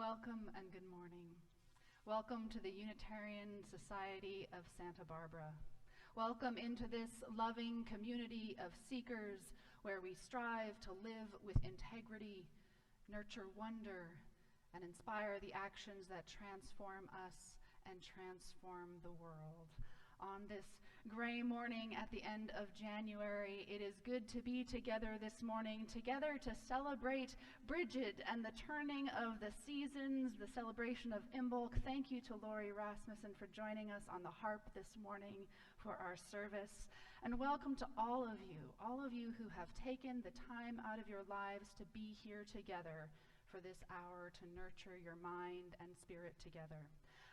Welcome and good morning. Welcome to the Unitarian Society of Santa Barbara. Welcome into this loving community of seekers where we strive to live with integrity, nurture wonder, and inspire the actions that transform us and transform the world. On this gray morning at the end of January, it is good to be together this morning, together to celebrate Brigid and the turning of the seasons, the celebration of Imbolc. Thank you to Lori Rasmussen for joining us on the harp this morning for our service. And welcome to all of you who have taken the time out of your lives to be here together for this hour to nurture your mind and spirit together.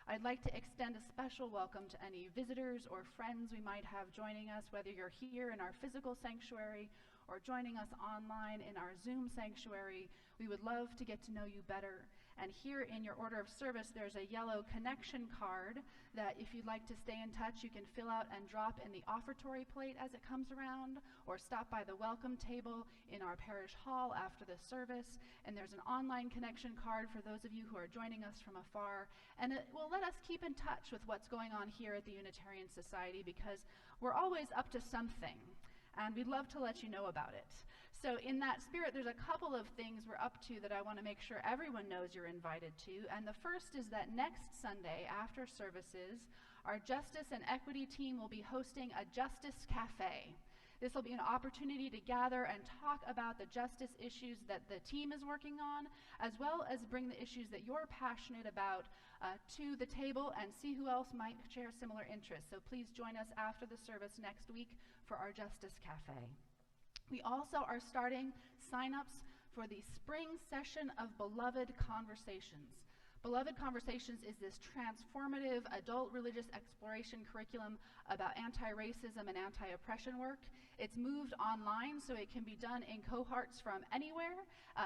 I'd like to extend a special welcome to any visitors or friends we might have joining us, whether you're here in our physical sanctuary or joining us online in our Zoom sanctuary. We would love to get to know you better. And here in your order of service, there's a yellow connection card that if you'd like to stay in touch, you can fill out and drop in the offertory plate as it comes around, or stop by the welcome table in our parish hall after the service. And there's an online connection card for those of you who are joining us from afar. And it will let us keep in touch with what's going on here at the Unitarian Society, because we're always up to something, and we'd love to let you know about it. So in that spirit, there's a couple of things we're up to that I want to make sure everyone knows you're invited to. And the first is that next Sunday after services, our Justice and Equity team will be hosting a Justice Cafe. This will be an opportunity to gather and talk about the justice issues that the team is working on, as well as bring the issues that you're passionate about to the table and see who else might share similar interests. So please join us after the service next week for our Justice Cafe. We also are starting signups for the spring session of Beloved Conversations. Beloved Conversations is this transformative adult religious exploration curriculum about anti-racism and anti-oppression work. It's moved online so it can be done in cohorts from anywhere,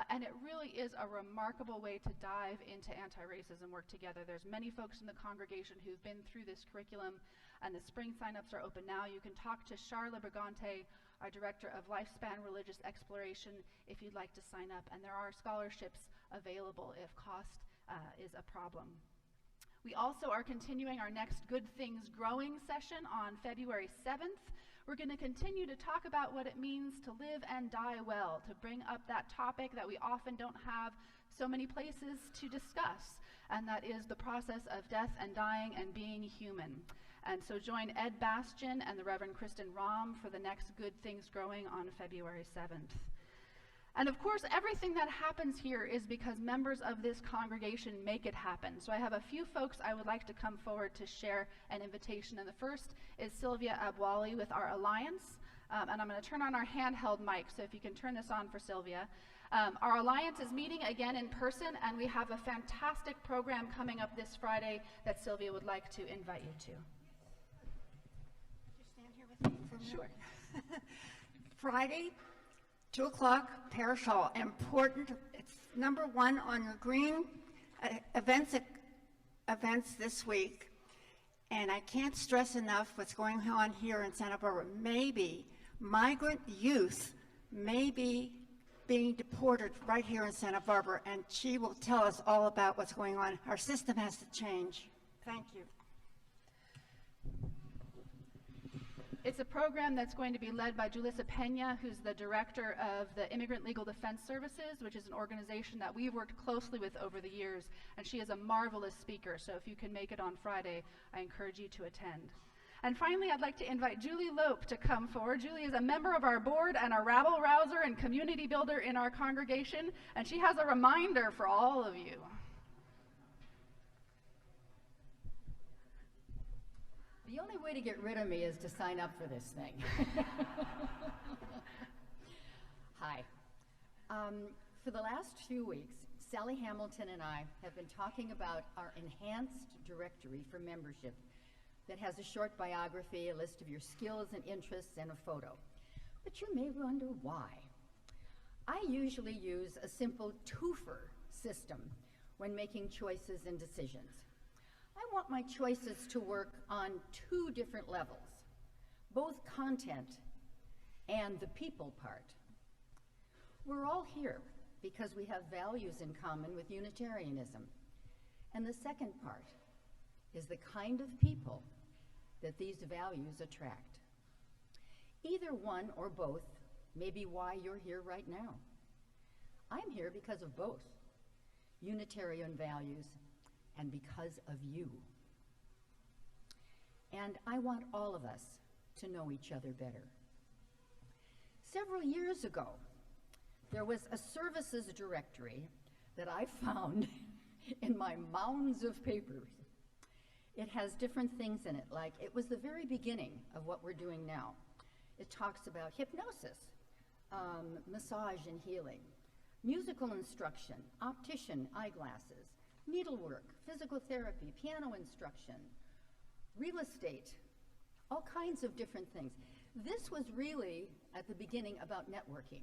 and it really is a remarkable way to dive into anti-racism work together. There's many folks in the congregation who've been through this curriculum, and the spring signups are open now. You can talk to Charla Brigante, our Director of Lifespan Religious Exploration, if you'd like to sign up, and there are scholarships available if cost is a problem. We also are continuing our next Good Things Growing session on February 7th. We're going to continue to talk about what it means to live and die well, to bring up that topic that we often don't have so many places to discuss, and that is the process of death and dying and being human. And so join Ed Bastian and the Reverend Kristen Rahm for the next Good Things Growing on February 7th. And of course, everything that happens here is because members of this congregation make it happen. So I have a few folks I would like to come forward to share an invitation. And the first is Sylvia Abwali with our Alliance. And I'm going to turn on our handheld mic, so if you can turn this on for Sylvia. Our Alliance is meeting again in person, and we have a fantastic program coming up this Friday that Sylvia would like to invite you to. Could you stand here with me for a minute? Sure. Friday, 2 o'clock, Parish Hall. Important. It's number 1 on your green events this week. And I can't stress enough what's going on here in Santa Barbara. Maybe migrant youth may be being deported right here in Santa Barbara, and she will tell us all about what's going on. Our system has to change. Thank you. It's a program that's going to be led by Julissa Pena, who's the director of the Immigrant Legal Defense Services, which is an organization that we've worked closely with over the years, and she is a marvelous speaker. So if you can make it on Friday, I encourage you to attend. And finally, I'd like to invite Julie Lope to come forward. Julie is a member of our board and a rabble-rouser and community builder in our congregation, and she has a reminder for all of you. The only way to get rid of me is to sign up for this thing. Hi. For the last few weeks, Sally Hamilton and I have been talking about our enhanced directory for membership that has a short biography, a list of your skills and interests, and a photo. But you may wonder why. I usually use a simple twofer system when making choices and decisions. I want my choices to work on 2 different levels, both content and the people part. We're all here because we have values in common with Unitarianism. And the second part is the kind of people that these values attract. Either one or both may be why you're here right now. I'm here because of both, Unitarian values and because of you. And I want all of us to know each other better. Several years ago, there was a services directory that I found in my mounds of papers. It has different things in it, like it was the very beginning of what we're doing now. It talks about hypnosis, massage and healing, musical instruction, optician, eyeglasses, needlework, physical therapy, piano instruction, real estate, all kinds of different things. This was really, at the beginning, about networking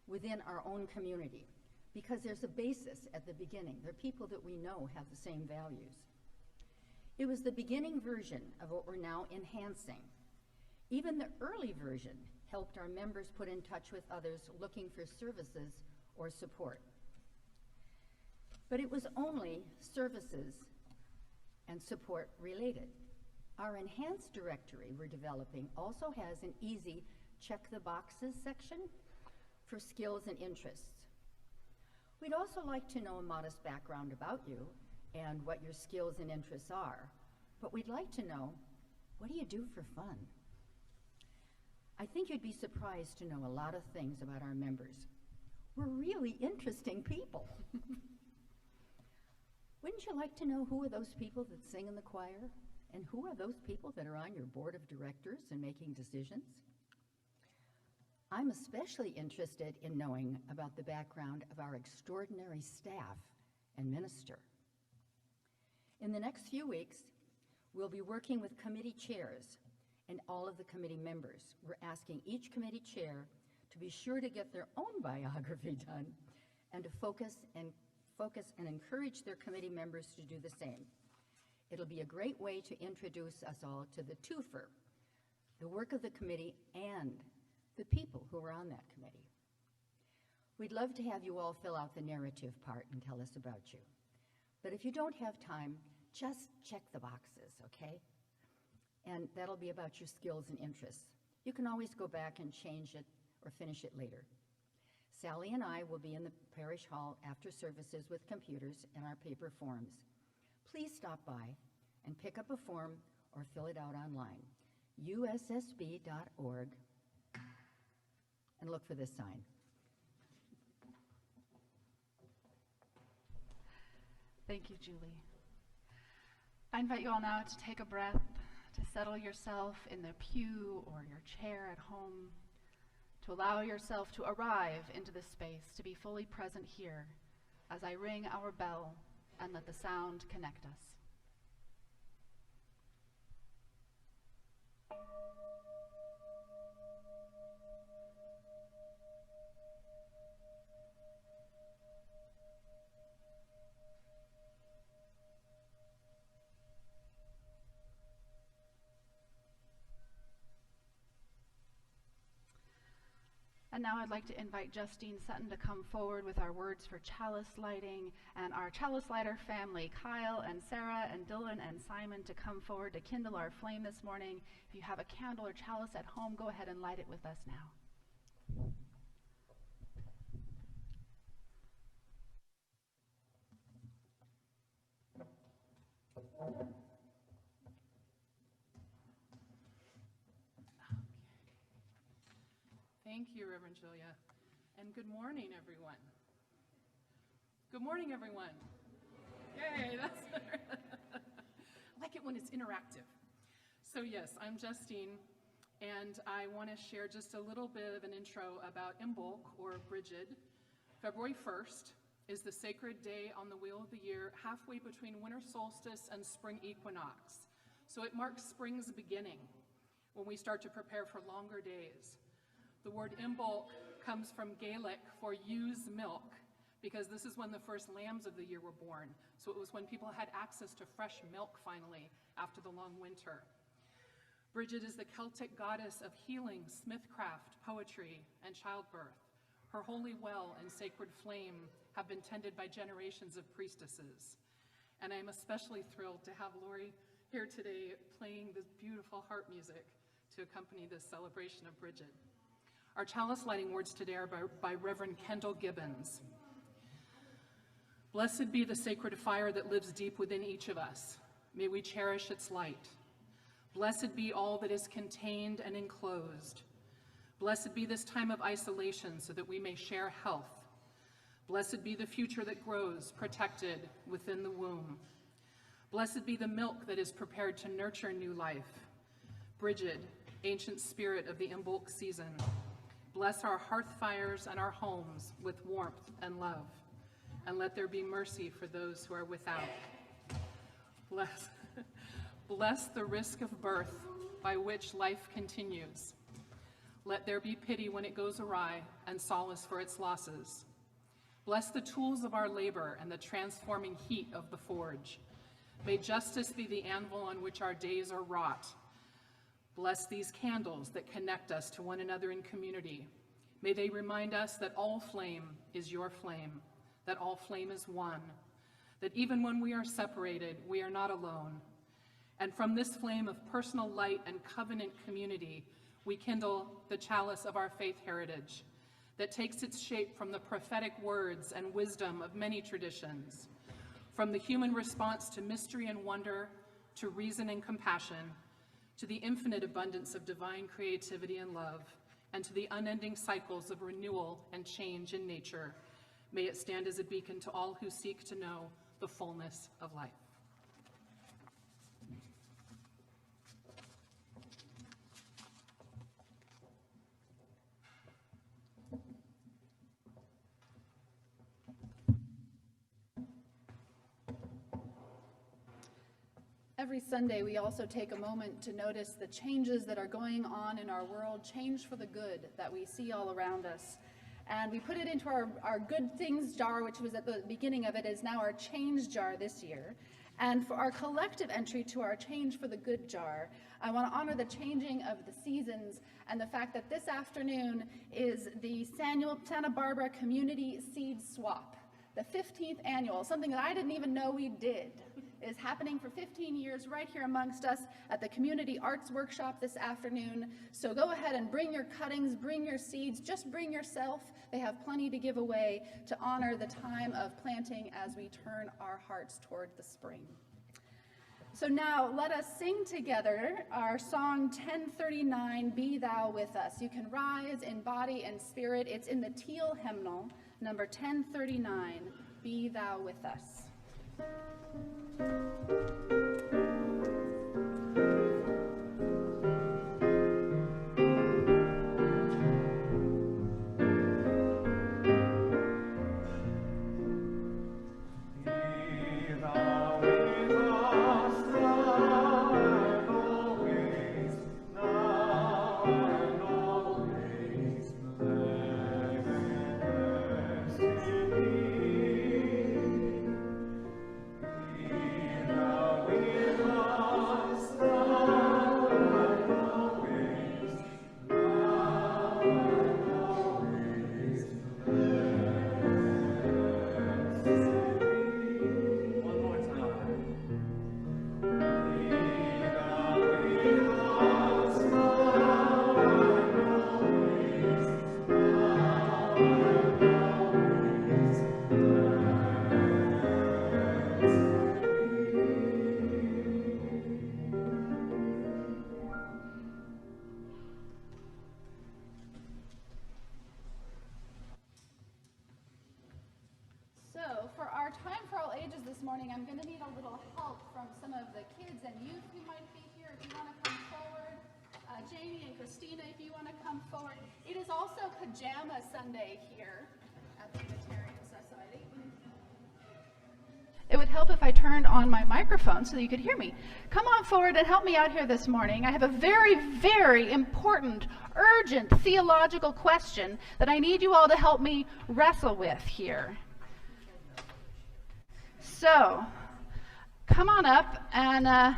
within our own community, because there's a basis at the beginning. There are people that we know have the same values. It was the beginning version of what we're now enhancing. Even the early version helped our members put in touch with others looking for services or support. But it was only services and support related. Our enhanced directory we're developing also has an easy check the boxes section for skills and interests. We'd also like to know a modest background about you and what your skills and interests are, but we'd like to know, what do you do for fun? I think you'd be surprised to know a lot of things about our members. We're really interesting people. Wouldn't you like to know who are those people that sing in the choir? And who are those people that are on your board of directors and making decisions? I'm especially interested in knowing about the background of our extraordinary staff and minister. In the next few weeks, we'll be working with committee chairs and all of the committee members. We're asking each committee chair to be sure to get their own biography done and to focus and encourage their committee members to do the same. It'll be a great way to introduce us all to the twofer, the work of the committee and the people who are on that committee. We'd love to have you all fill out the narrative part and tell us about you. But if you don't have time, just check the boxes, okay? And that'll be about your skills and interests. You can always go back and change it or finish it later. Sally and I will be in the parish hall after services with computers and our paper forms. Please stop by and pick up a form or fill it out online, ussb.org, and look for this sign. Thank you, Julie. I invite you all now to take a breath, to settle yourself in the pew or your chair at home, to allow yourself to arrive into this space, to be fully present here as I ring our bell and let the sound connect us. And now I'd like to invite Justine Sutton to come forward with our words for chalice lighting, and our chalice lighter family, Kyle and Sarah and Dylan and Simon, to come forward to kindle our flame this morning. If you have a candle or chalice at home, go ahead and light it with us now. Thank you, Reverend Julia. And good morning, everyone. Good morning, everyone. Yay, that's I like it when it's interactive. So yes, I'm Justine, and I want to share just a little bit of an intro about Imbolc, or Brigid. February 1st is the sacred day on the wheel of the year, halfway between winter solstice and spring equinox. So it marks spring's beginning, when we start to prepare for longer days. The word Imbolc comes from Gaelic for ewe's milk, because this is when the first lambs of the year were born. So it was when people had access to fresh milk finally after the long winter. Brigid is the Celtic goddess of healing, smithcraft, poetry, and childbirth. Her holy well and sacred flame have been tended by generations of priestesses. And I am especially thrilled to have Lori here today playing this beautiful harp music to accompany this celebration of Brigid. Our chalice lighting words today are by Reverend Kendall Gibbons. Blessed be the sacred fire that lives deep within each of us. May we cherish its light. Blessed be all that is contained and enclosed. Blessed be this time of isolation so that we may share health. Blessed be the future that grows, protected within the womb. Blessed be the milk that is prepared to nurture new life. Brigid, ancient spirit of the Imbolc season, bless our hearth fires and our homes with warmth and love, and let there be mercy for those who are without. Bless the risk of birth by which life continues. Let there be pity when it goes awry and solace for its losses. Bless the tools of our labor and the transforming heat of the forge. May justice be the anvil on which our days are wrought. Bless these candles that connect us to one another in community. May they remind us that all flame is your flame, that all flame is one, that even when we are separated, we are not alone. And from this flame of personal light and covenant community, we kindle the chalice of our faith heritage that takes its shape from the prophetic words and wisdom of many traditions, from the human response to mystery and wonder, to reason and compassion, to the infinite abundance of divine creativity and love, and to the unending cycles of renewal and change in nature. May it stand as a beacon to all who seek to know the fullness of life. Every Sunday, we also take a moment to notice the changes that are going on in our world, change for the good that we see all around us. And we put it into our good things jar, which was at the beginning of it, is now our change jar this year. And for our collective entry to our change for the good jar, I want to honor the changing of the seasons and the fact that this afternoon is the Santa Barbara Community Seed Swap, the 15th annual, something that I didn't even know we did. Is happening for 15 years right here amongst us at the Community Arts Workshop this afternoon. So go ahead and bring your cuttings, bring your seeds, just bring yourself. They have plenty to give away to honor the time of planting as we turn our hearts toward the spring. So now let us sing together our song 1039, Be Thou With Us. You can rise in body and spirit. It's in the teal hymnal, number 1039, Be Thou With Us. I'm going to need a little help from some of the kids and youth who might be here. If you want to come forward, Jamie and Christina, if you want to come forward. It is also Pajama Sunday here at the Unitarian Society. It would help if I turned on my microphone so that you could hear me. Come on forward and help me out here this morning. I have a very, very important, urgent theological question that I need you all to help me wrestle with here. So, come on up, and I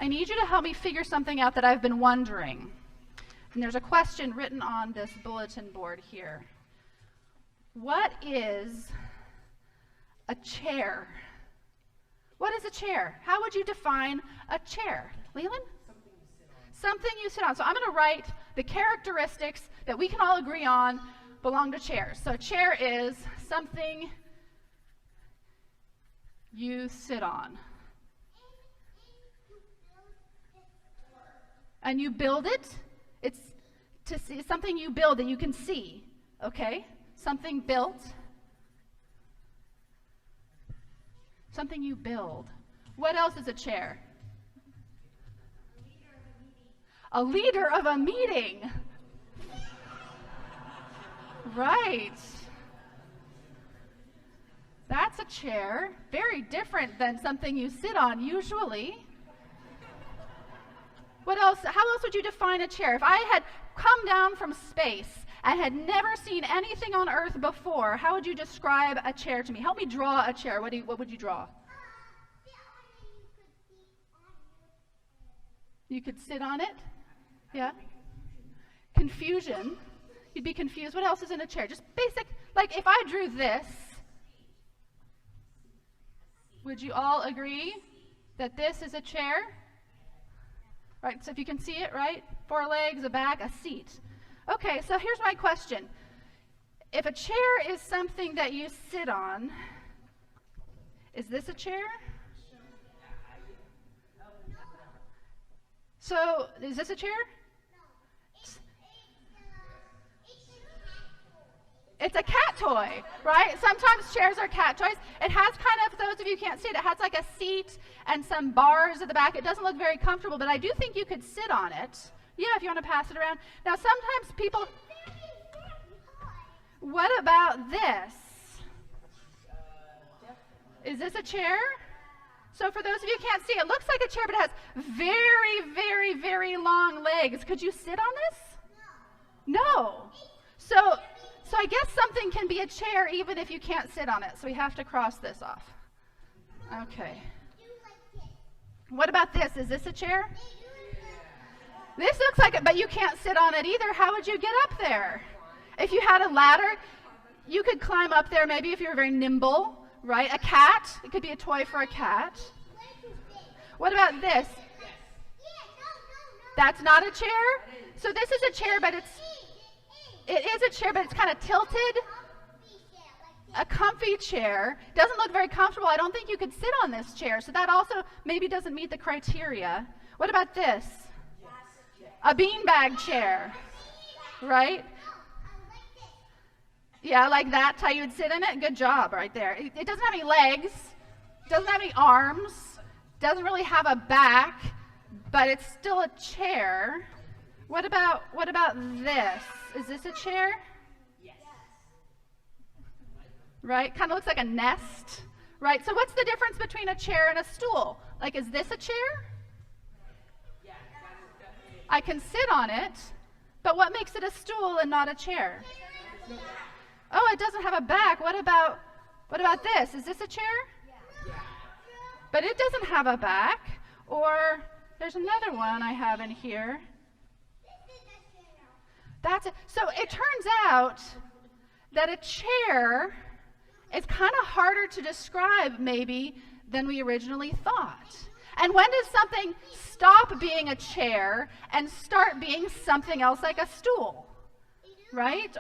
need you to help me figure something out that I've been wondering. And there's a question written on this bulletin board here. What is a chair? What is a chair? How would you define a chair? Leland? Something you sit on. So I'm going to write the characteristics that we can all agree on belong to chairs. So a chair is something you sit on. And you build it. It's to see something you build that you can see. Okay? Something built. Something you build. What else is a chair? A leader of a meeting. Right. That's a chair. Very different than something you sit on usually. What else? How else would you define a chair? If I had come down from space and had never seen anything on Earth before, how would you describe a chair to me? Help me draw a chair. What would you draw? You could sit on it? Yeah? Confusion. You'd be confused. What else is in a chair? Just basic, like if I drew this, would you all agree that this is a chair? Right, so if you can see it, right? 4 legs, a back, a seat. Okay, so here's my question. If a chair is something that you sit on, is this a chair? So, is this a chair? It's a cat toy, right? Sometimes chairs are cat toys. It has kind of, those of you who can't see it, it has like a seat and some bars at the back. It doesn't look very comfortable, but I do think you could sit on it. Yeah, if you want to pass it around. Now, sometimes people... What about this? Is this a chair? So for those of you who can't see, it looks like a chair, but it has very, very, very long legs. Could you sit on this? No. So I guess something can be a chair even if you can't sit on it. So we have to cross this off. Okay. What about this? Is this a chair? This looks like it, but you can't sit on it either. How would you get up there? If you had a ladder, you could climb up there maybe if you were very nimble, right? A cat, it could be a toy for a cat. What about this? That's not a chair? So this is a chair, but it is a chair, but it's kind of tilted. A comfy chair. Doesn't look very comfortable. I don't think you could sit on this chair. So that also maybe doesn't meet the criteria. What about this? A beanbag chair, right? Yeah, like that, how you would sit in it. Good job right there. It doesn't have any legs, doesn't have any arms, doesn't really have a back, but it's still a chair. What about this? Is this a chair? Yes. Right? Kind of looks like a nest, right? So what's the difference between a chair and a stool? Like, is this a chair? I can sit on it, but what makes it a stool and not a chair? Oh, it doesn't have a back. What about this? Is this a chair? But it doesn't have a back. Or there's another one I have in here. So it turns out that a chair is kind of harder to describe maybe than we originally thought. And when does something stop being a chair and start being something else like a stool? Right?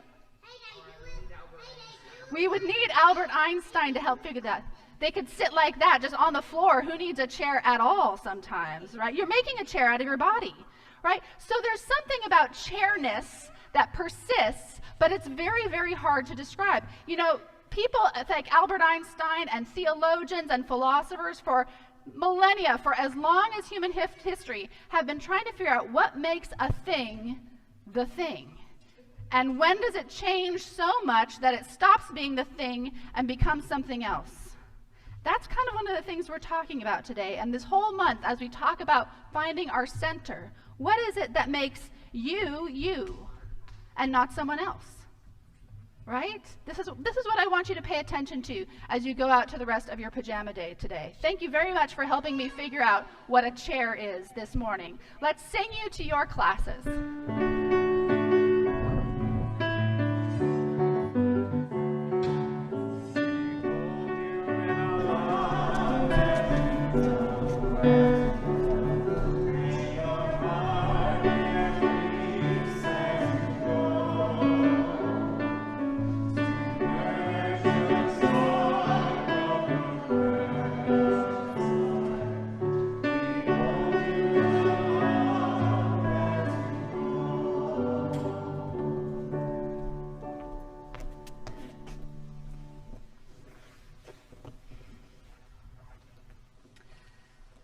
We would need Albert Einstein to help figure that. They could sit like that, just on the floor. Who needs a chair at all sometimes, right? You're making a chair out of your body, right? So there's something about chairness that persists, but it's very, very hard to describe. You know, people like Albert Einstein and theologians and philosophers for millennia, for as long as human history, have been trying to figure out what makes a thing the thing. And when does it change so much that it stops being the thing and becomes something else? That's kind of one of the things we're talking about today. And this whole month, as we talk about finding our center, what is it that makes you, you, and not someone else? Right? This is what I want you to pay attention to as you go out to the rest of your pajama day today. Thank you very much for helping me figure out what a chair is this morning. Let's sing you to your classes.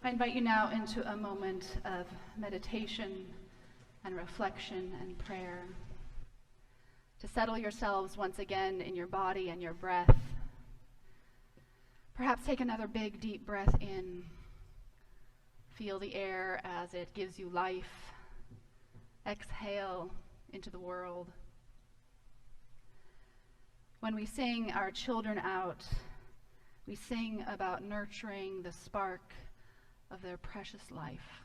I invite you now into a moment of meditation and reflection and prayer. To settle yourselves once again in your body and your breath. Perhaps take another big, deep breath in. Feel the air as it gives you life. Exhale into the world. When we sing our children out, we sing about nurturing the spark of their precious life.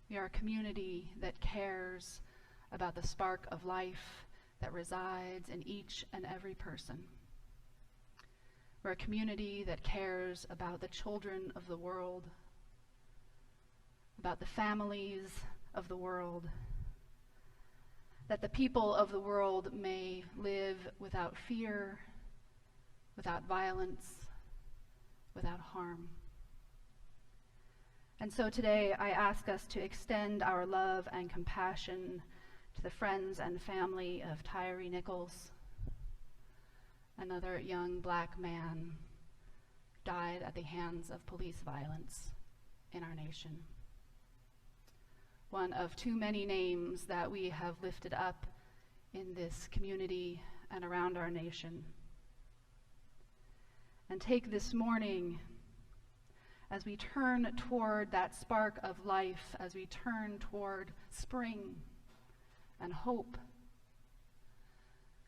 We are a community that cares about the spark of life that resides in each and every person. We're a community that cares about the children of the world, about the families of the world, that the people of the world may live without fear, without violence, without harm. And so today I ask us to extend our love and compassion to the friends and family of Tyree Nichols, another young black man died at the hands of police violence in our nation. One of too many names that we have lifted up in this community and around our nation. And take this morning, as we turn toward that spark of life, as we turn toward spring and hope,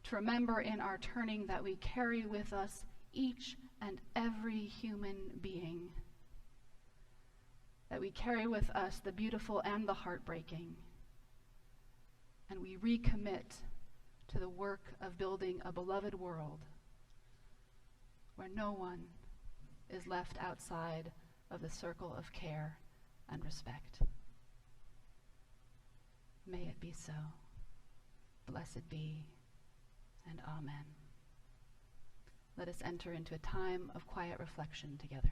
to remember in our turning that we carry with us each and every human being, that we carry with us the beautiful and the heartbreaking, and we recommit to the work of building a beloved world where no one is left outside of the circle of care and respect. May it be so. Blessed be, and amen. Let us enter into a time of quiet reflection together.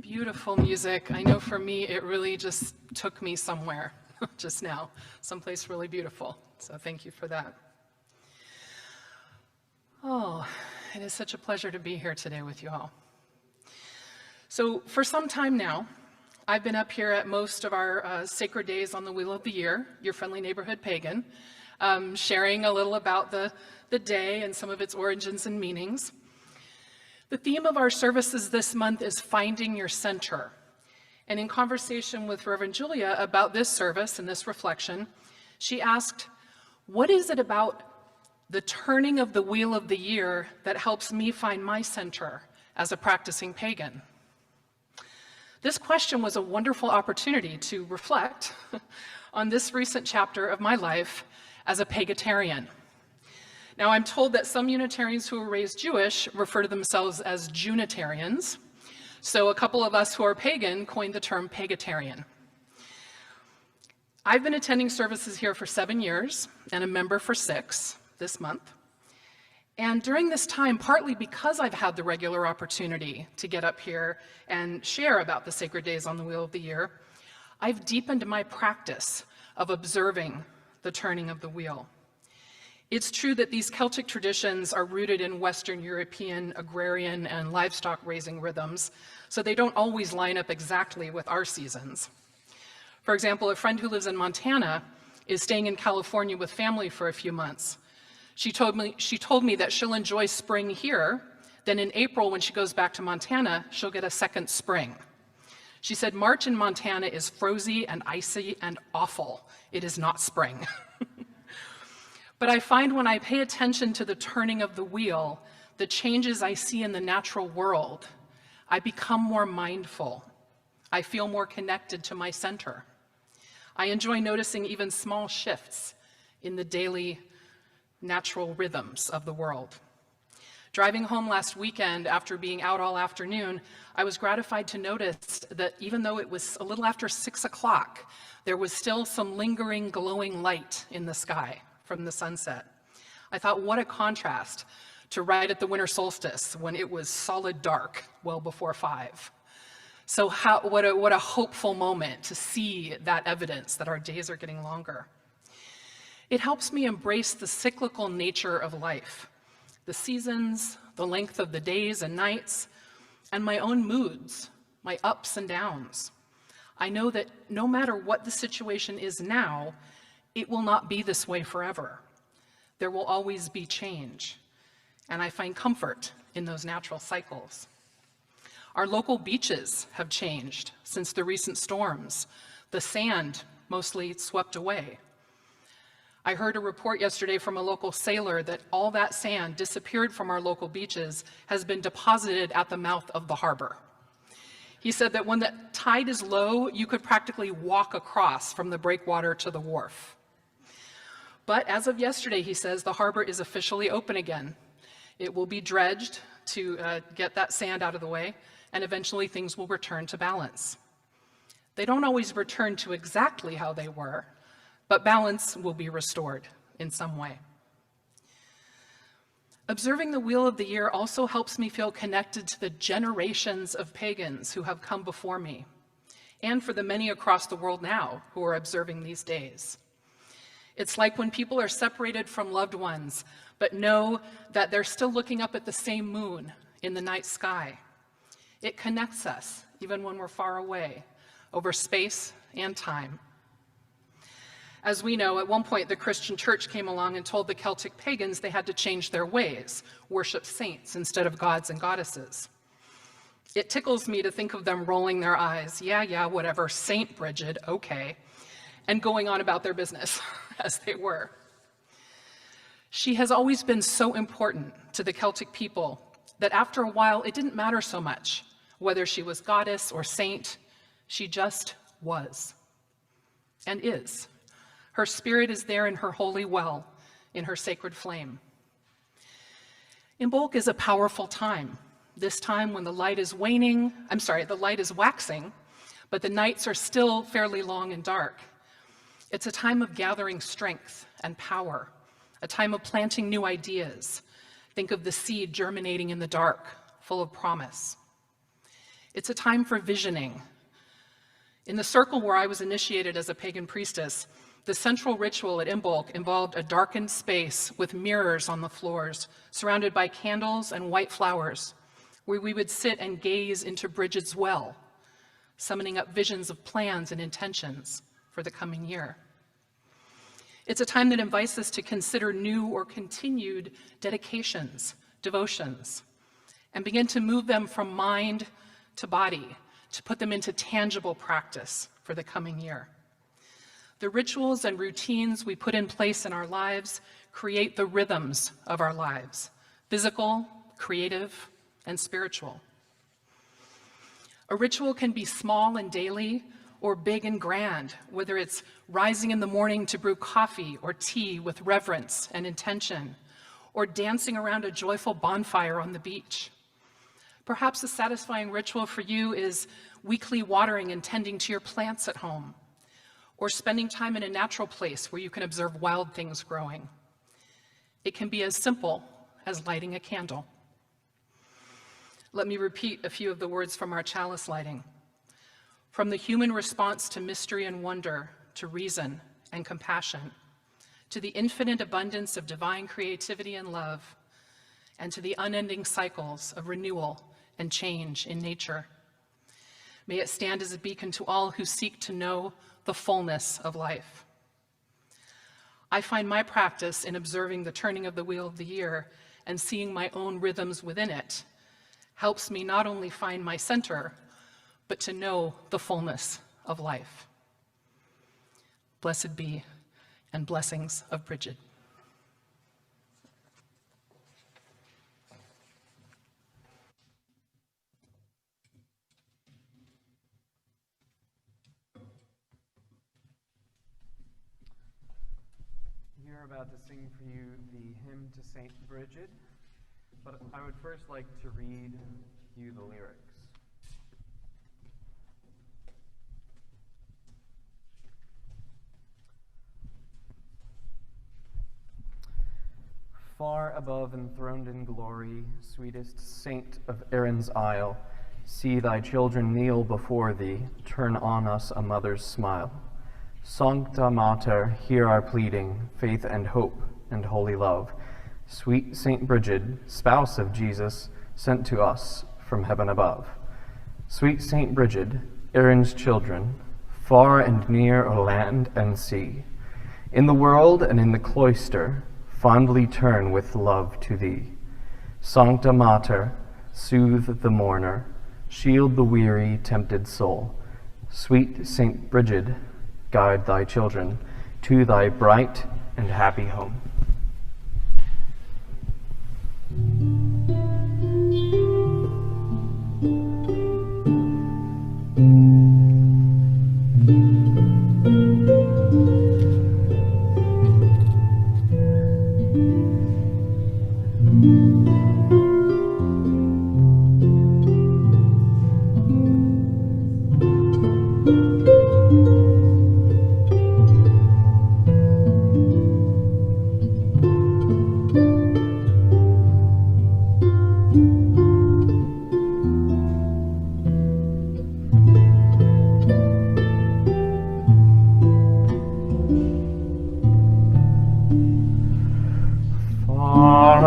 Beautiful music. I know for me, it really just took me somewhere just now, someplace really beautiful. So thank you for that. Oh, it is such a pleasure to be here today with you all. So for some time now, I've been up here at most of our sacred days on the Wheel of the Year, your friendly neighborhood pagan, sharing a little about the day and some of its origins and meanings. The theme of our services this month is Finding Your Center. And in conversation with Reverend Julia about this service and this reflection, she asked, what is it about the turning of the wheel of the year that helps me find my center as a practicing pagan? This question was a wonderful opportunity to reflect on this recent chapter of my life as a pagatarian. Now, I'm told that some Unitarians who were raised Jewish refer to themselves as Junitarians. So a couple of us who are pagan coined the term pagatarian. I've been attending services here for 7 years and a member for 6 this month. And during this time, partly because I've had the regular opportunity to get up here and share about the sacred days on the Wheel of the Year, I've deepened my practice of observing the turning of the wheel. It's true that these Celtic traditions are rooted in Western European agrarian and livestock raising rhythms, so they don't always line up exactly with our seasons. For example, a friend who lives in Montana is staying in California with family for a few months. She told me that she'll enjoy spring here, then in April when she goes back to Montana, she'll get a second spring. She said March in Montana is frozy and icy and awful. It is not spring. But I find when I pay attention to the turning of the wheel, the changes I see in the natural world, I become more mindful. I feel more connected to my center. I enjoy noticing even small shifts in the daily natural rhythms of the world. Driving home last weekend after being out all afternoon, I was gratified to notice that even though it was a little after 6 o'clock, there was still some lingering glowing light in the sky from the sunset. I thought, what a contrast to right at the winter solstice when it was solid dark well before 5. So what a hopeful moment to see that evidence that our days are getting longer. It helps me embrace the cyclical nature of life, the seasons, the length of the days and nights, and my own moods, my ups and downs. I know that no matter what the situation is now, it will not be this way forever. There will always be change, and I find comfort in those natural cycles. Our local beaches have changed since the recent storms. The sand mostly swept away. I heard a report yesterday from a local sailor that all that sand disappeared from our local beaches has been deposited at the mouth of the harbor. He said that when the tide is low, you could practically walk across from the breakwater to the wharf. But as of yesterday, he says, the harbor is officially open again. It will be dredged to get that sand out of the way, and eventually things will return to balance. They don't always return to exactly how they were, but balance will be restored in some way. Observing the Wheel of the Year also helps me feel connected to the generations of pagans who have come before me, and for the many across the world now who are observing these days. It's like when people are separated from loved ones, but know that they're still looking up at the same moon in the night sky. It connects us, even when we're far away, over space and time. As we know, at one point the Christian church came along and told the Celtic pagans they had to change their ways, worship saints instead of gods and goddesses. It tickles me to think of them rolling their eyes, yeah, whatever, Saint Brigid, okay, and going on about their business as they were. She has always been so important to the Celtic people that after a while it didn't matter so much whether she was goddess or saint, she just was and is. Her spirit is there in her holy well, in her sacred flame. Imbolc is a powerful time, this time when the light is waxing, but the nights are still fairly long and dark. It's a time of gathering strength and power, a time of planting new ideas, Think of the seed germinating in the dark, full of promise. It's a time for visioning. In the circle where I was initiated as a pagan priestess, the central ritual at Imbolc involved a darkened space with mirrors on the floors, surrounded by candles and white flowers, where we would sit and gaze into Brigid's well, summoning up visions of plans and intentions for the coming year. It's a time that invites us to consider new or continued dedications, devotions, and begin to move them from mind to body, to put them into tangible practice for the coming year. The rituals and routines we put in place in our lives create the rhythms of our lives, physical, creative, and spiritual. A ritual can be small and daily, or big and grand, whether it's rising in the morning to brew coffee or tea with reverence and intention, or dancing around a joyful bonfire on the beach. Perhaps a satisfying ritual for you is weekly watering and tending to your plants at home, or spending time in a natural place where you can observe wild things growing. It can be as simple as lighting a candle. Let me repeat a few of the words from our chalice lighting. From the human response to mystery and wonder, to reason and compassion, to the infinite abundance of divine creativity and love, and to the unending cycles of renewal and change in nature. May it stand as a beacon to all who seek to know the fullness of life. I find my practice in observing the turning of the wheel of the year and seeing my own rhythms within it helps me not only find my center, but to know the fullness of life. Blessed be, and blessings of Brigid. We are about to sing for you the hymn to Saint Brigid, but I would first like to read you the lyrics. Far above enthroned in glory, sweetest saint of Erin's isle, see thy children kneel before thee, turn on us a mother's smile. Sancta Mater, hear our pleading, faith and hope and holy love. Sweet Saint Brigid, spouse of Jesus, sent to us from heaven above. Sweet Saint Brigid, Erin's children, far and near o' land and sea, in the world and in the cloister, fondly turn with love to thee. Sancta Mater, soothe the mourner, shield the weary, tempted soul. Sweet Saint Brigid, guide thy children to thy bright and happy home.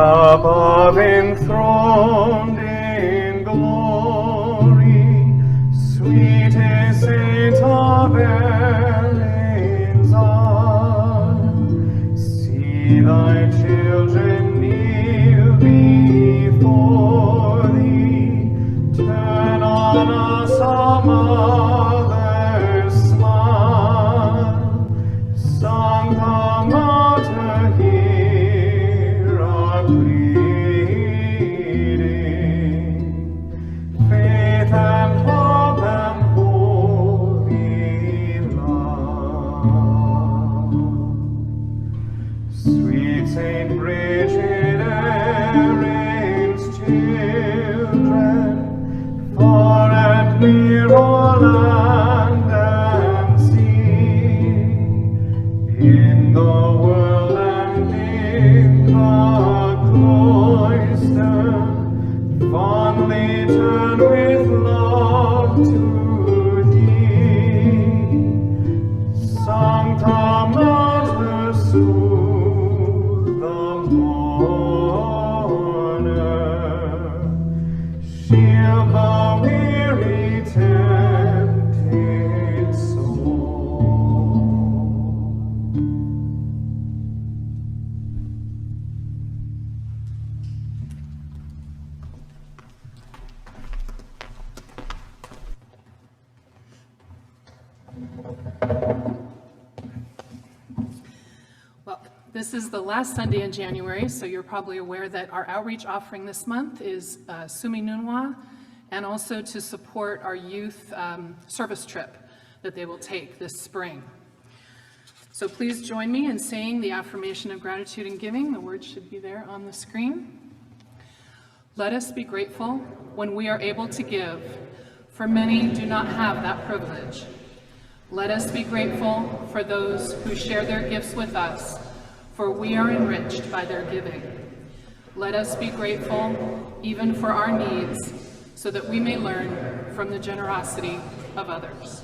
Above enthroned in glory, sweetest Saint of Erin's isle, see thy children kneel before thee, turn on us a mother's smile. Sancta Mater, hear our pleading, faith and hope and holy love. Sweet Saint Brigid, Erin's children, far and near o'er land and sea, in the world and in the cloister, fondly turn with love to thee. Sancta Mater, soothe the mourner, shield the weary, tempted soul. Well, this is the last Sunday in January, so you're probably aware that our outreach offering this month is Sumi Nunwa, and also to support our youth service trip that they will take this spring. So please join me in saying the affirmation of gratitude and giving. The words should be there on the screen. Let us be grateful when we are able to give, for many do not have that privilege. Let us be grateful for those who share their gifts with us, for we are enriched by their giving. Let us be grateful even for our needs, so that we may learn from the generosity of others.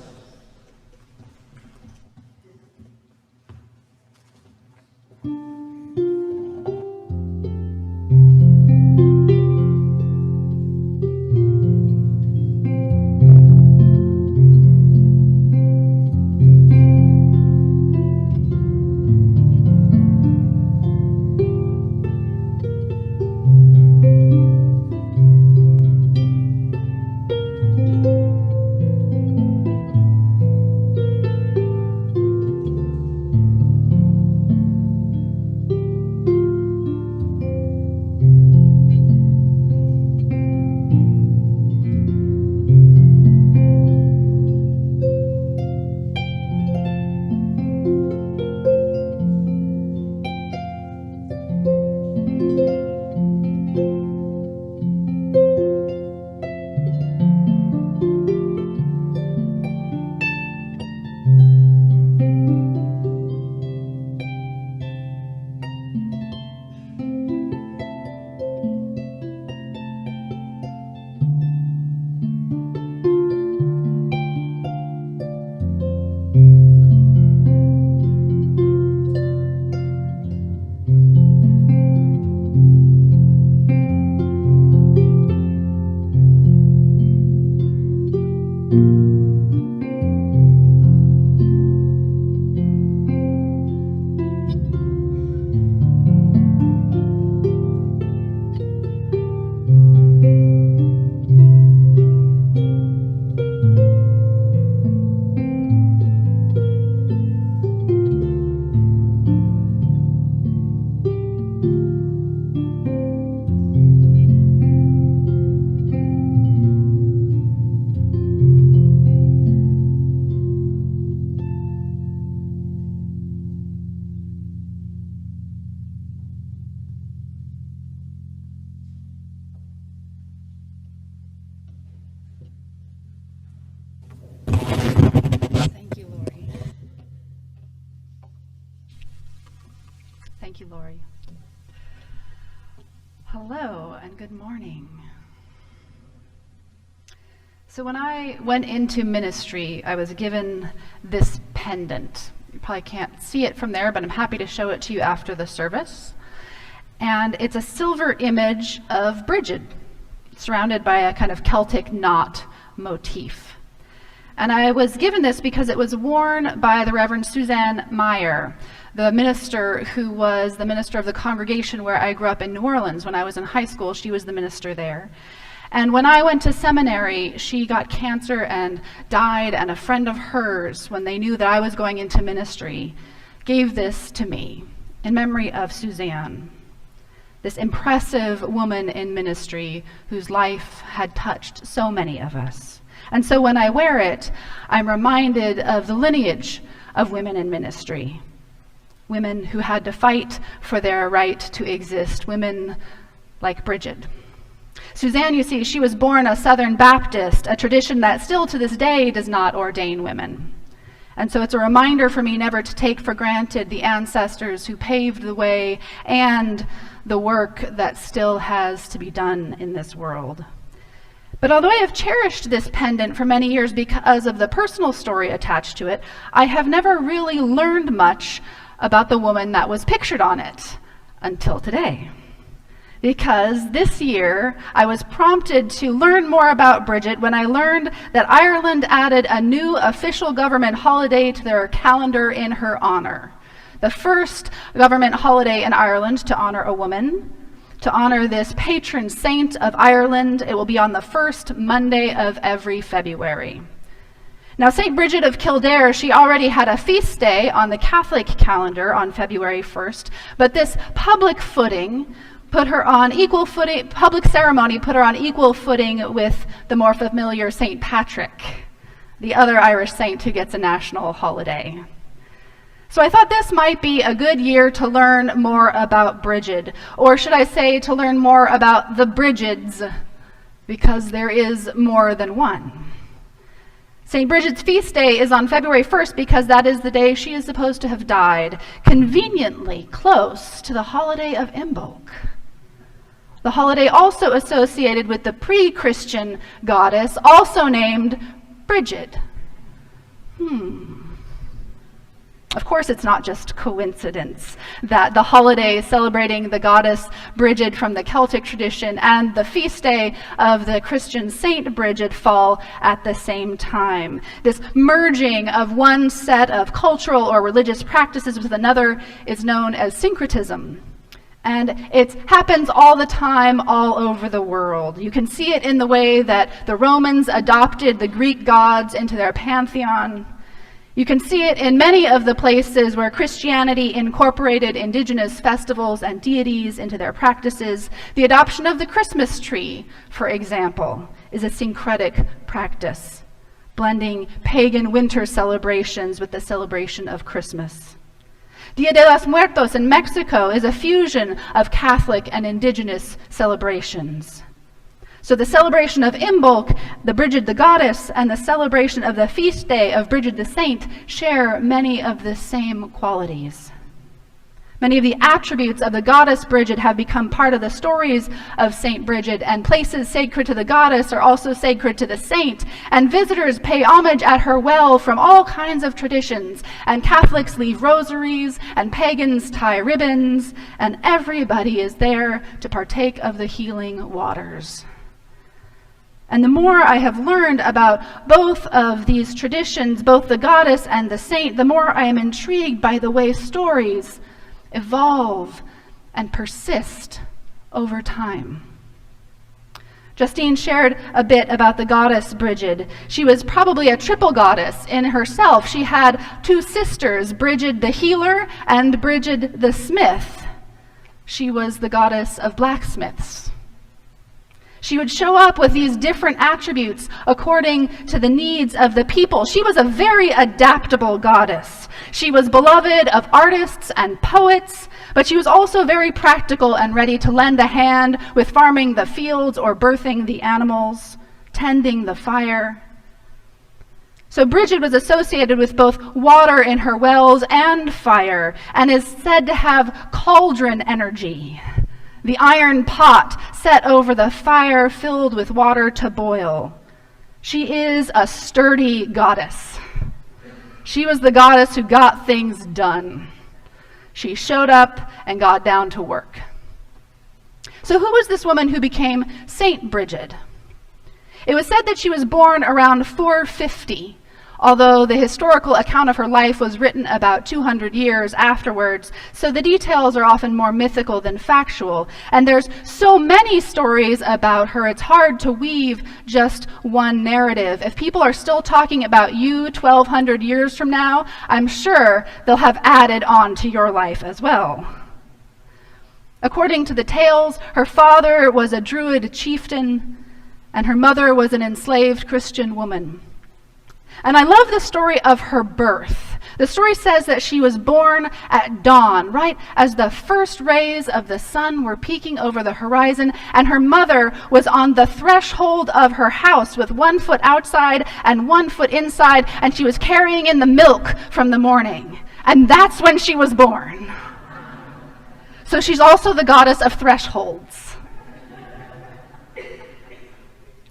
Thank you, Lori. Hello and good morning. So when I went into ministry, I was given this pendant. You probably can't see it from there, but I'm happy to show it to you after the service. And it's a silver image of Brigid, surrounded by a kind of Celtic knot motif. And I was given this because it was worn by the Reverend Suzanne Meyer, the minister who was the minister of the congregation where I grew up in New Orleans. When I was in high school, she was the minister there. And when I went to seminary, she got cancer and died, and a friend of hers, when they knew that I was going into ministry, gave this to me in memory of Suzanne, this impressive woman in ministry whose life had touched so many of us. And so when I wear it, I'm reminded of the lineage of women in ministry, women who had to fight for their right to exist, women like Brigid. Suzanne, you see, she was born a Southern Baptist, a tradition that still to this day does not ordain women. And so it's a reminder for me never to take for granted the ancestors who paved the way and the work that still has to be done in this world. But although I have cherished this pendant for many years because of the personal story attached to it, I have never really learned much about the woman that was pictured on it until today. Because this year, I was prompted to learn more about Brigid when I learned that Ireland added a new official government holiday to their calendar in her honor. The first government holiday in Ireland to honor a woman, to honor this patron saint of Ireland. It will be on the first Monday of every February. Now, St. Brigid of Kildare, she already had a feast day on the Catholic calendar on February 1st, but this public footing put her on equal footing, public ceremony put her on equal footing with the more familiar St. Patrick, the other Irish saint who gets a national holiday. So I thought this might be a good year to learn more about Brigid, or should I say to learn more about the Brigids, because there is more than one. St. Brigid's feast day is on February 1st because that is the day she is supposed to have died, conveniently close to the holiday of Imbolc. The holiday also associated with the pre-Christian goddess, also named Brigid. Of course, it's not just coincidence that the holiday celebrating the goddess Brigid from the Celtic tradition and the feast day of the Christian Saint Brigid fall at the same time. This merging of one set of cultural or religious practices with another is known as syncretism. And it happens all the time, all over the world. You can see it in the way that the Romans adopted the Greek gods into their pantheon. You can see it in many of the places where Christianity incorporated indigenous festivals and deities into their practices. The adoption of the Christmas tree, for example, is a syncretic practice, blending pagan winter celebrations with the celebration of Christmas. Dia de los Muertos in Mexico is a fusion of Catholic and indigenous celebrations. So the celebration of Imbolc, the Brigid the goddess, and the celebration of the feast day of Brigid the saint share many of the same qualities. Many of the attributes of the goddess Brigid have become part of the stories of Saint Brigid, and places sacred to the goddess are also sacred to the saint, and visitors pay homage at her well from all kinds of traditions, and Catholics leave rosaries, and pagans tie ribbons, and everybody is there to partake of the healing waters. And the more I have learned about both of these traditions, both the goddess and the saint, the more I am intrigued by the way stories evolve and persist over time. Justine shared a bit about the goddess Brigid. She was probably a triple goddess in herself. She had two sisters, Brigid the healer and Brigid the smith. She was the goddess of blacksmiths. She would show up with these different attributes according to the needs of the people. She was a very adaptable goddess. She was beloved of artists and poets, but she was also very practical and ready to lend a hand with farming the fields or birthing the animals, tending the fire. So Brigid was associated with both water in her wells and fire, and is said to have cauldron energy, the iron pot set over the fire filled with water to boil. She is a sturdy goddess. She was the goddess who got things done. She showed up and got down to work. So who was this woman who became Saint Brigid? It was said that she was born around 450, although the historical account of her life was written about 200 years afterwards, so the details are often more mythical than factual. And there's so many stories about her, it's hard to weave just one narrative. If people are still talking about you 1,200 years from now, I'm sure they'll have added on to your life as well. According to the tales, her father was a Druid chieftain, and her mother was an enslaved Christian woman. And I love the story of her birth. The story says that she was born at dawn, right as the first rays of the sun were peeking over the horizon, and her mother was on the threshold of her house with 1 foot outside and 1 foot inside, and she was carrying in the milk from the morning. And that's when she was born. So she's also the goddess of thresholds.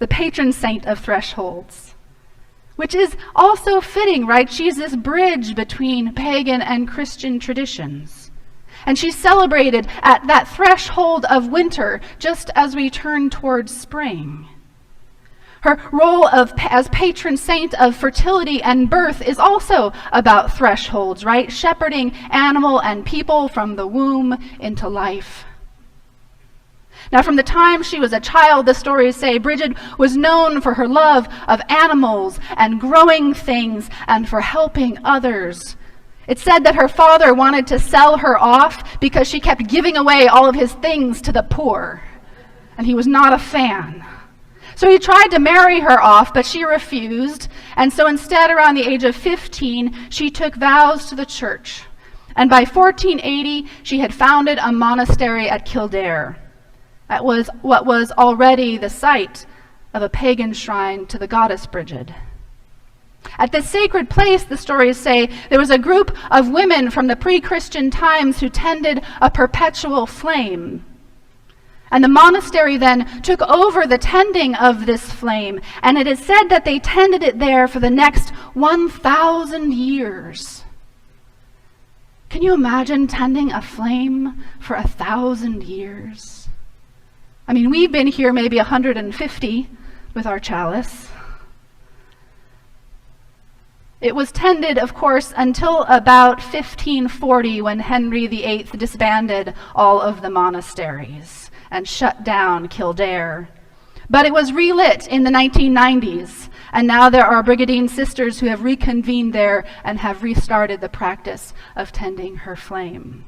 the patron saint of thresholds, which is also fitting, right? She's this bridge between pagan and Christian traditions. And she's celebrated at that threshold of winter, just as we turn towards spring. Her role as patron saint of fertility and birth is also about thresholds, right? Shepherding animal and people from the womb into life. Now, from the time she was a child, the stories say, Brigid was known for her love of animals and growing things and for helping others. It's said that her father wanted to sell her off because she kept giving away all of his things to the poor, and he was not a fan. So he tried to marry her off, but she refused, and so instead, around the age of 15, she took vows to the church. And by 1480, she had founded a monastery at Kildare. That was what was already the site of a pagan shrine to the goddess Brigid. At this sacred place, the stories say, there was a group of women from the pre-Christian times who tended a perpetual flame. And the monastery then took over the tending of this flame, and it is said that they tended it there for the next 1,000 years. Can you imagine tending a flame for 1,000 years? I mean, we've been here maybe 150 with our chalice. It was tended, of course, until about 1540, when Henry VIII disbanded all of the monasteries and shut down Kildare. But it was relit in the 1990s, and now there are Brigidine sisters who have reconvened there and have restarted the practice of tending her flame.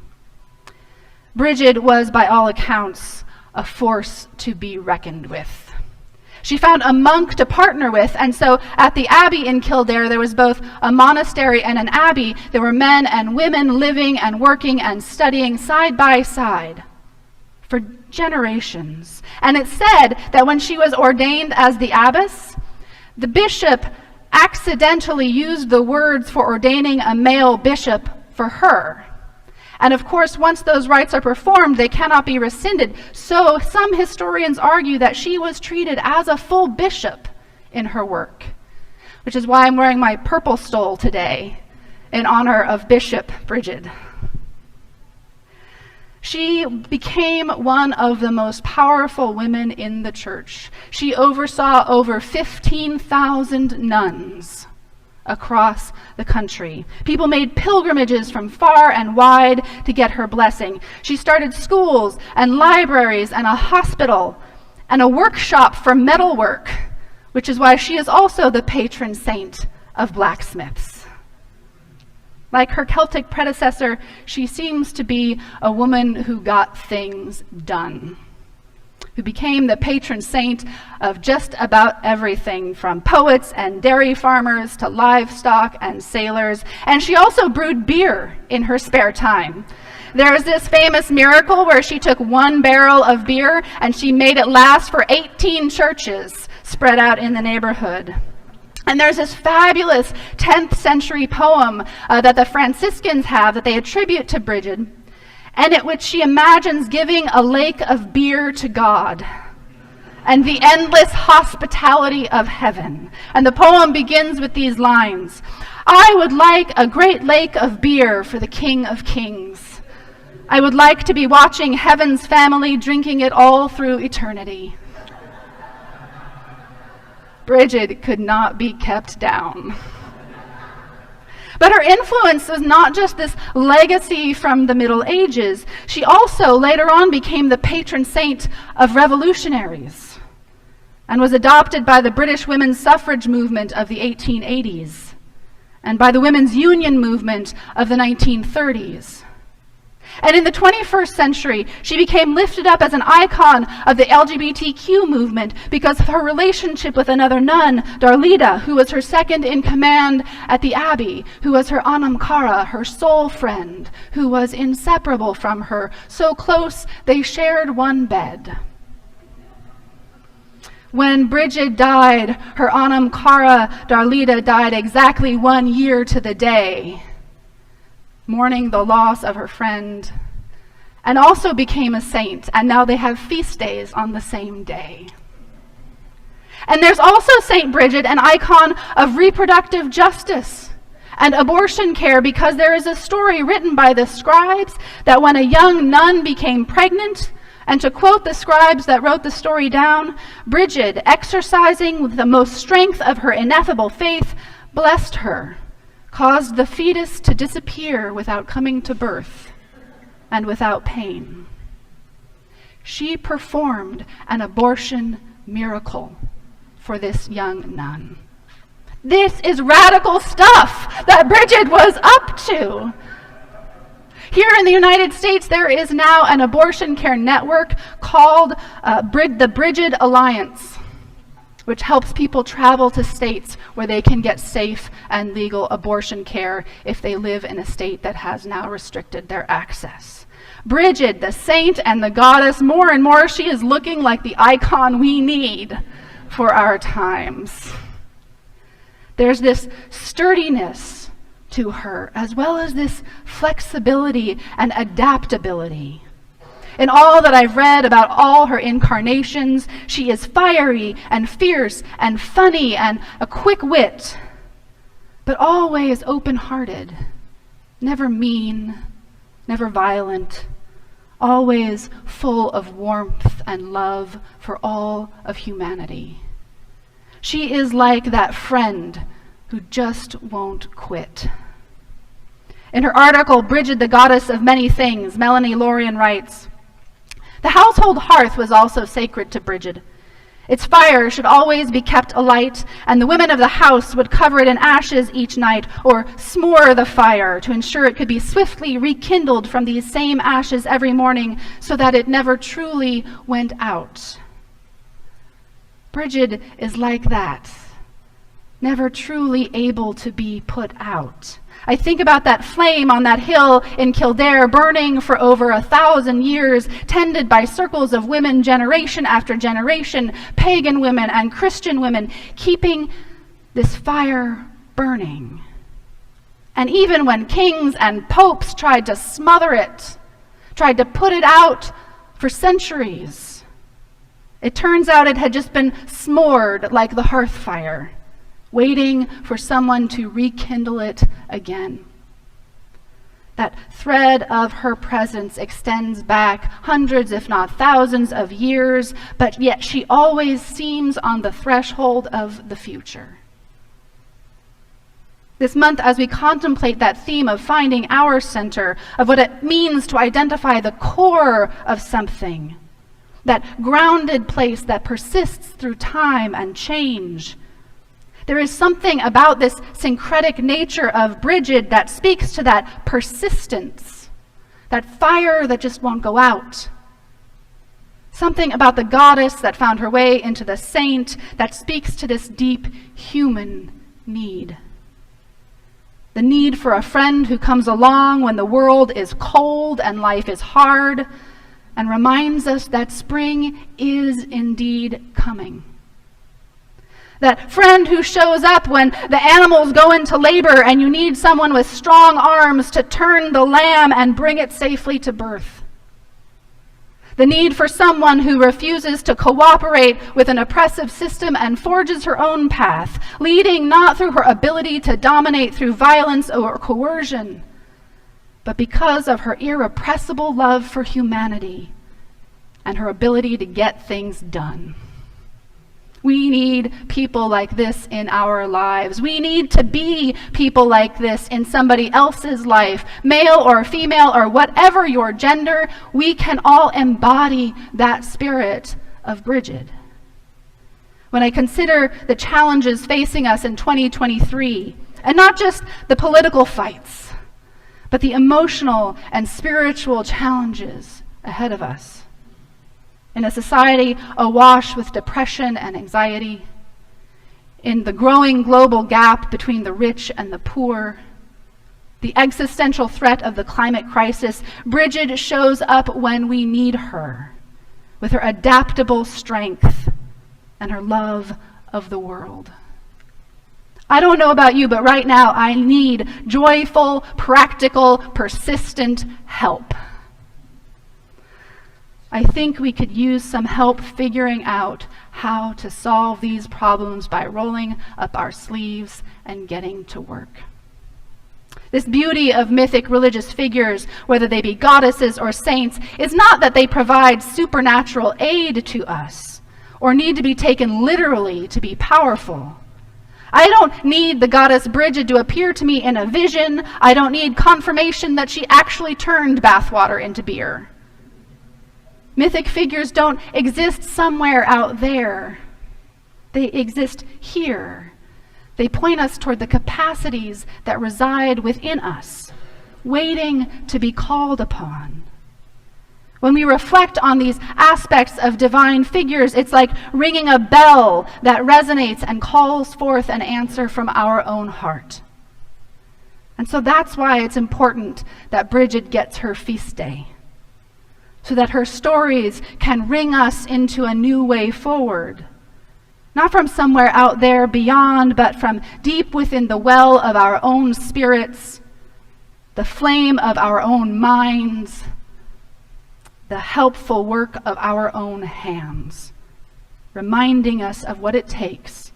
Brigid was, by all accounts, a force to be reckoned with. She found a monk to partner with, and so at the abbey in Kildare, there was both a monastery and an abbey. There were men and women living and working and studying side by side for generations. And it's said that when she was ordained as the abbess, the bishop accidentally used the words for ordaining a male bishop for her. And of course, once those rites are performed, they cannot be rescinded. So some historians argue that she was treated as a full bishop in her work, which is why I'm wearing my purple stole today in honor of Bishop Brigid. She became one of the most powerful women in the church. She oversaw over 15,000 nuns across the country. People made pilgrimages from far and wide to get her blessing. She started schools and libraries and a hospital and a workshop for metalwork, which is why she is also the patron saint of blacksmiths. Like her Celtic predecessor, she seems to be a woman who got things done, who became the patron saint of just about everything, from poets and dairy farmers to livestock and sailors. And she also brewed beer in her spare time. There's this famous miracle where she took 1 barrel of beer and she made it last for 18 churches spread out in the neighborhood. And there's this fabulous 10th century poem that the Franciscans have that they attribute to Brigid, and in which she imagines giving a lake of beer to God and the endless hospitality of heaven. And the poem begins with these lines: I would like a great lake of beer for the King of Kings. I would like to be watching heaven's family drinking it all through eternity. Brigid could not be kept down. But her influence was not just this legacy from the Middle Ages. She also later on became the patron saint of revolutionaries and was adopted by the British women's suffrage movement of the 1880s and by the women's union movement of the 1930s. And in the 21st century, she became lifted up as an icon of the LGBTQ movement because of her relationship with another nun, Darlita, who was her second in command at the abbey, who was her anam cara, her soul friend, who was inseparable from her, so close they shared one bed. When Brigid died, her anam cara, Darlita, died exactly 1 year to the day, mourning the loss of her friend, and also became a saint, and now they have feast days on the same day. And there's also St. Brigid, an icon of reproductive justice and abortion care, because there is a story written by the scribes that when a young nun became pregnant, and to quote the scribes that wrote the story down, Brigid, exercising with the most strength of her ineffable faith, blessed her, caused the fetus to disappear without coming to birth and without pain. She performed an abortion miracle for this young nun. This is radical stuff that Brigid was up to. Here in the United States, there is now an abortion care network called the Brigid Alliance, which helps people travel to states where they can get safe and legal abortion care if they live in a state that has now restricted their access. Brigid, the saint and the goddess, more and more she is looking like the icon we need for our times. There's this sturdiness to her, as well as this flexibility and adaptability. In all that I've read about all her incarnations, she is fiery and fierce and funny and a quick wit, but always open-hearted, never mean, never violent, always full of warmth and love for all of humanity. She is like that friend who just won't quit. In her article, Brigid, the Goddess of Many Things, Melanie Lorien writes, "The household hearth was also sacred to Brigid. Its fire should always be kept alight, and the women of the house would cover it in ashes each night, or smoor the fire to ensure it could be swiftly rekindled from these same ashes every morning, so that it never truly went out." Brigid is like that, never truly able to be put out. I think about that flame on that hill in Kildare, burning for over 1,000 years, tended by circles of women generation after generation, pagan women and Christian women, keeping this fire burning. And even when kings and popes tried to smother it, tried to put it out for centuries, it turns out it had just been smored like the hearth fire, waiting for someone to rekindle it again. That thread of her presence extends back hundreds, if not thousands of years, but yet she always seems on the threshold of the future. This month, as we contemplate that theme of finding our center, of what it means to identify the core of something, that grounded place that persists through time and change, there is something about this syncretic nature of Brigid that speaks to that persistence, that fire that just won't go out. Something about the goddess that found her way into the saint that speaks to this deep human need. The need for a friend who comes along when the world is cold and life is hard, and reminds us that spring is indeed coming. That friend who shows up when the animals go into labor and you need someone with strong arms to turn the lamb and bring it safely to birth. The need for someone who refuses to cooperate with an oppressive system and forges her own path, leading not through her ability to dominate through violence or coercion, but because of her irrepressible love for humanity and her ability to get things done. We need people like this in our lives. We need to be people like this in somebody else's life, male or female or whatever your gender. We can all embody that spirit of Brigid. When I consider the challenges facing us in 2023, and not just the political fights, but the emotional and spiritual challenges ahead of us. In a society awash with depression and anxiety, in the growing global gap between the rich and the poor, the existential threat of the climate crisis, Brigid shows up when we need her, with her adaptable strength and her love of the world. I don't know about you, but right now I need joyful, practical, persistent help. I think we could use some help figuring out how to solve these problems by rolling up our sleeves and getting to work. This beauty of mythic religious figures, whether they be goddesses or saints, is not that they provide supernatural aid to us or need to be taken literally to be powerful. I don't need the goddess Brigid to appear to me in a vision. I don't need confirmation that she actually turned bathwater into beer. Mythic figures don't exist somewhere out there. They exist here. They point us toward the capacities that reside within us, waiting to be called upon. When we reflect on these aspects of divine figures, it's like ringing a bell that resonates and calls forth an answer from our own heart. And so that's why it's important that Brigid gets her feast day, so that her stories can ring us into a new way forward. Not from somewhere out there beyond, but from deep within the well of our own spirits, the flame of our own minds, the helpful work of our own hands, reminding us of what it takes,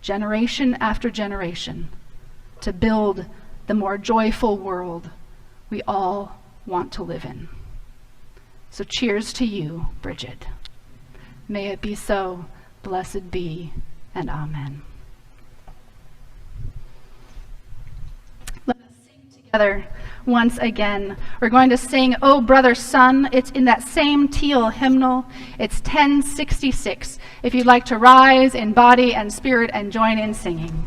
generation after generation, to build the more joyful world we all want to live in. So cheers to you, Brigid. May it be so. Blessed be, and amen. Let us sing together once again. We're going to sing, "O Brother Sun." It's in that same teal hymnal. It's 1066. If you'd like to rise in body and spirit and join in singing.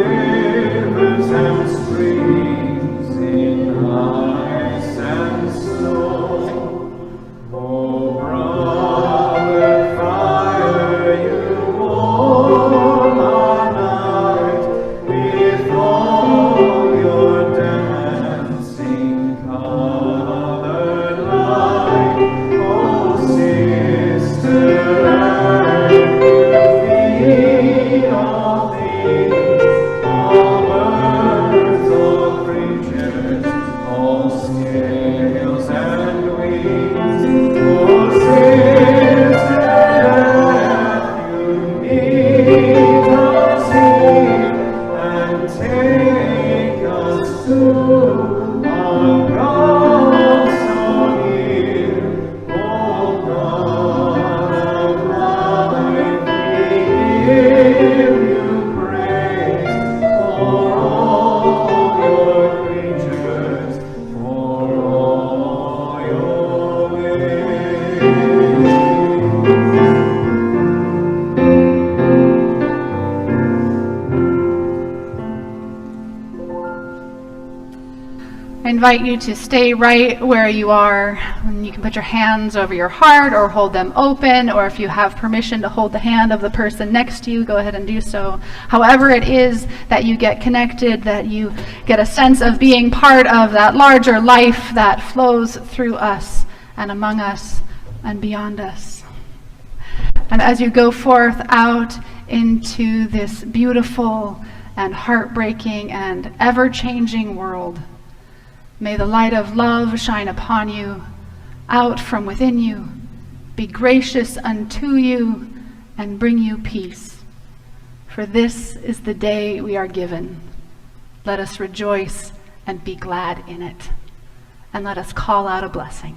Rivers and invite you to stay right where you are. And you can put your hands over your heart or hold them open, or if you have permission to hold the hand of the person next to you, go ahead and do so. However it is that you get connected, that you get a sense of being part of that larger life that flows through us and among us and beyond us. And as you go forth out into this beautiful and heartbreaking and ever-changing world, may the light of love shine upon you, out from within you, be gracious unto you, and bring you peace. For this is the day we are given. Let us rejoice and be glad in it. And let us call out a blessing.